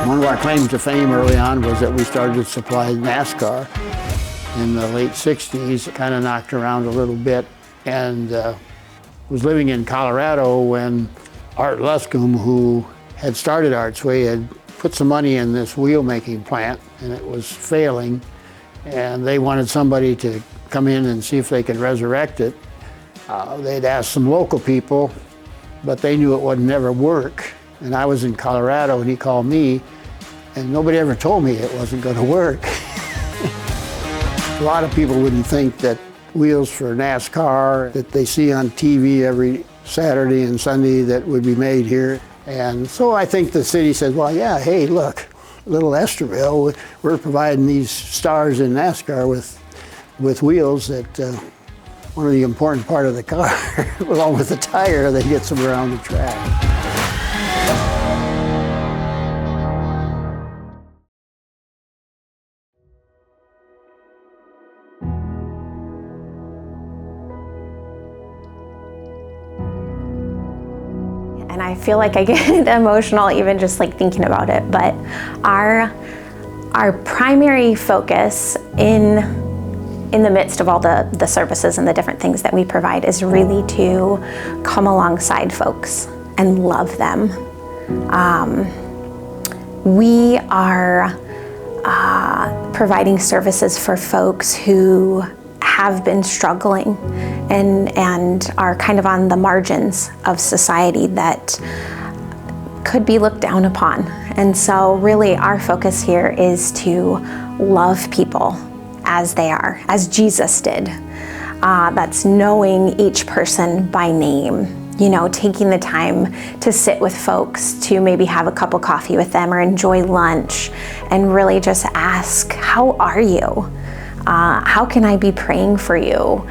One of our claims to fame early on was that we started to supply NASCAR in the late 60s. It kind of knocked around a little bit, and was living in Colorado when Art Luscombe, who had started Artsway, had put some money in this wheel making plant, and it was failing, and they wanted somebody to come in and see if they could resurrect it. They'd asked some local people, but they knew it would never work. And I was in Colorado, and he called me, and nobody ever told me it wasn't going to work. A lot of people wouldn't think that wheels for NASCAR that they see on TV every Saturday and Sunday that would be made here. And so I think the city said, well, yeah, hey, look, little Esterville, we're providing these stars in NASCAR with wheels that one of the important part of the car, along with the tire, that gets them around the track. And I feel like I get emotional even just like thinking about it, but our primary focus in the midst of all the services and the different things that we provide is really to come alongside folks and love them. We are providing services for folks who have been struggling and are kind of on the margins of society that could be looked down upon. And so really our focus here is to love people as they are, as Jesus did. That's knowing each person by name, you know, taking the time to sit with folks, to maybe have a cup of coffee with them or enjoy lunch, and really just ask, how are you? How can I be praying for you?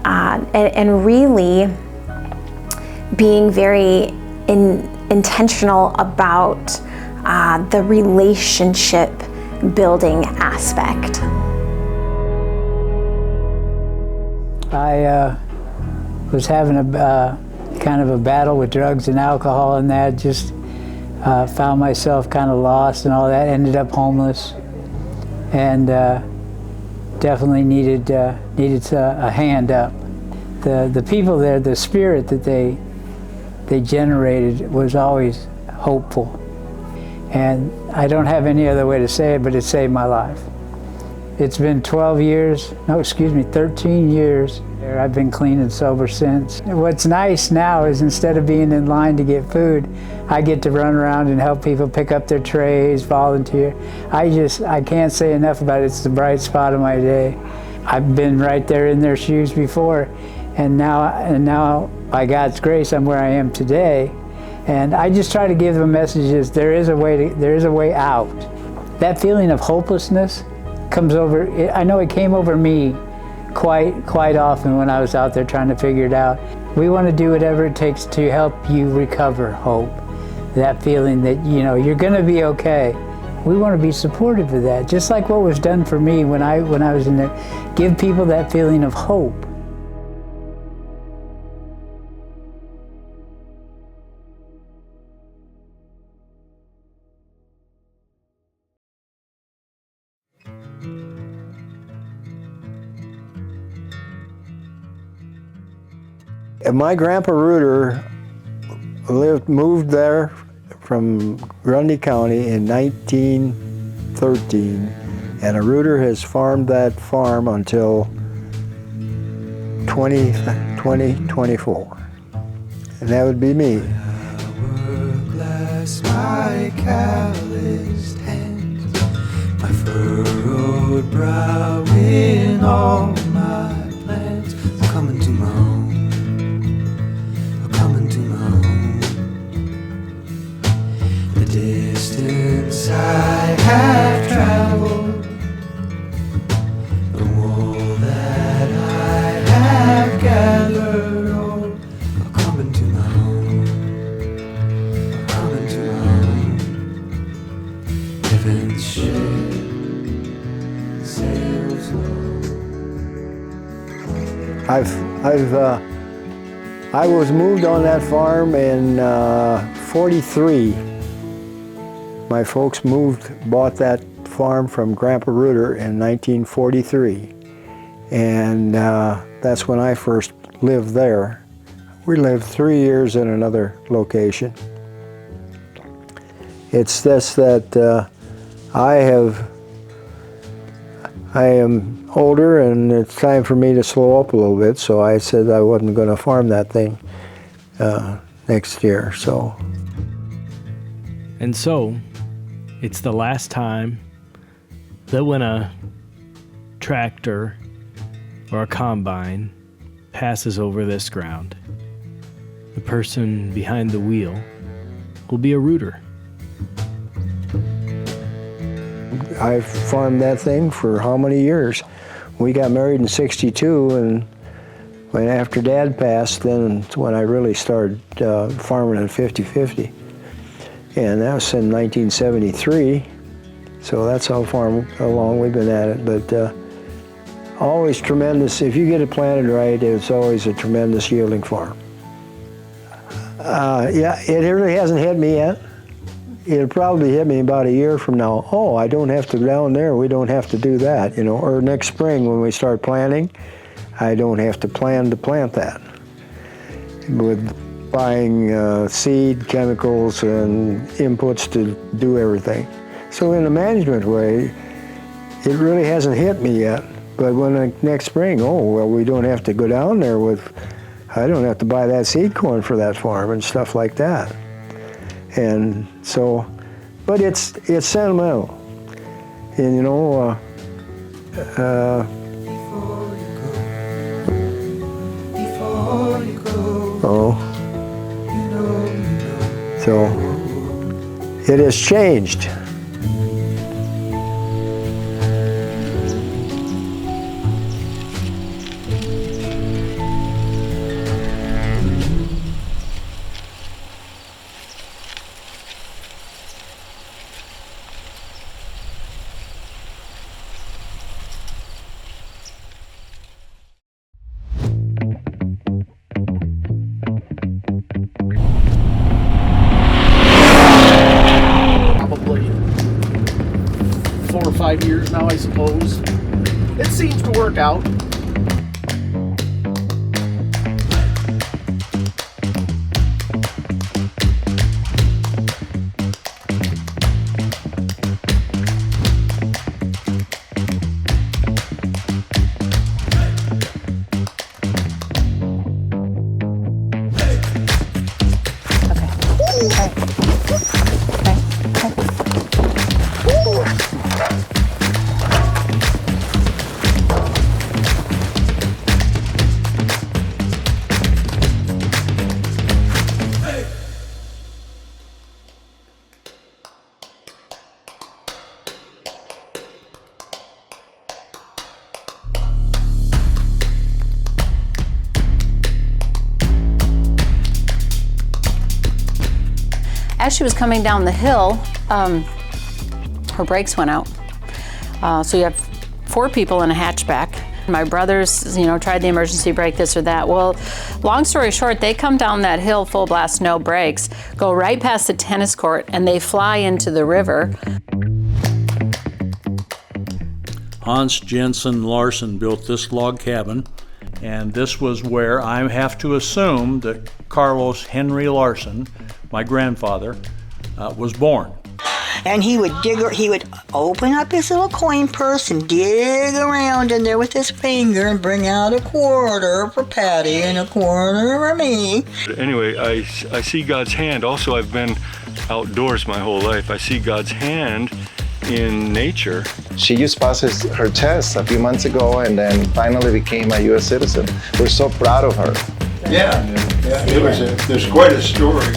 And really being very intentional about the relationship building aspect. I was having a kind of a battle with drugs and alcohol, and that just found myself kind of lost and all that. Ended up homeless, and definitely needed a hand up. The people there, the spirit that they generated was always hopeful, and I don't have any other way to say it, but it saved my life. It's been 13 years. I've been clean and sober since. What's nice now is instead of being in line to get food, I get to run around and help people pick up their trays, volunteer. I can't say enough about it. It's the bright spot of my day. I've been right there in their shoes before, and now by God's grace, I'm where I am today. And I just try to give them messages. There is a way out. That feeling of hopelessness comes over. I know it came over me quite often when I was out there trying to figure it out. We want to do whatever it takes to help you recover hope. That feeling that, you know, you're going to be okay. We want to be supportive of that, just like what was done for me when I was in there. Give people that feeling of hope. My grandpa Reuter moved there from Grundy County in 1913, and a Reuter has farmed that farm until 2024, and that would be me. My calloused hands, my furrowed brow in all my plans, coming to my own. Distance I have traveled, the wool that I have gathered, oh, I'm coming to my own, I'm coming to my own. Heaven's ship sails low. I was moved on that farm in 43. My folks bought that farm from Grandpa Reuter in 1943, and that's when I first lived there. We lived 3 years in another location. It's just that I am older and it's time for me to slow up a little bit, so I said I wasn't going to farm that thing next year. And so, it's the last time that when a tractor or a combine passes over this ground, the person behind the wheel will be a rooter. I farmed that thing for how many years? We got married in '62, and when after Dad passed, then when I really started farming at 50-50. And that was in 1973, so that's how long we've been at it. But always tremendous. If you get it planted right, it's always a tremendous yielding farm. Yeah, it really hasn't hit me yet. It'll probably hit me about a year from now. Oh, I don't have to go down there. We don't have to do that, you know. Or next spring when we start planting, I don't have to plan to plant that. With buying seed, chemicals, and inputs to do everything. So in a management way, it really hasn't hit me yet. But when next spring, oh, well, we don't have to go down there I don't have to buy that seed corn for that farm and stuff like that. And so, but it's sentimental. And you know, so it has changed. Probably 4 or 5 years now, I suppose. It seems to work out. As she was coming down the hill, her brakes went out. So you have 4 people in a hatchback. My brothers, tried the emergency brake, this or that. Well, long story short, they come down that hill full blast, no brakes, go right past the tennis court, and they fly into the river. Hans Jensen Larson built this log cabin, and this was where I have to assume that Carlos Henry Larson, my grandfather, was born. And he would open up his little coin purse and dig around in there with his finger and bring out a quarter for Patty and a quarter for me. Anyway, I see God's hand. Also, I've been outdoors my whole life. I see God's hand in nature. She just passed her test a few months ago and then finally became a U.S. citizen. We're so proud of her. Yeah. There's quite a story.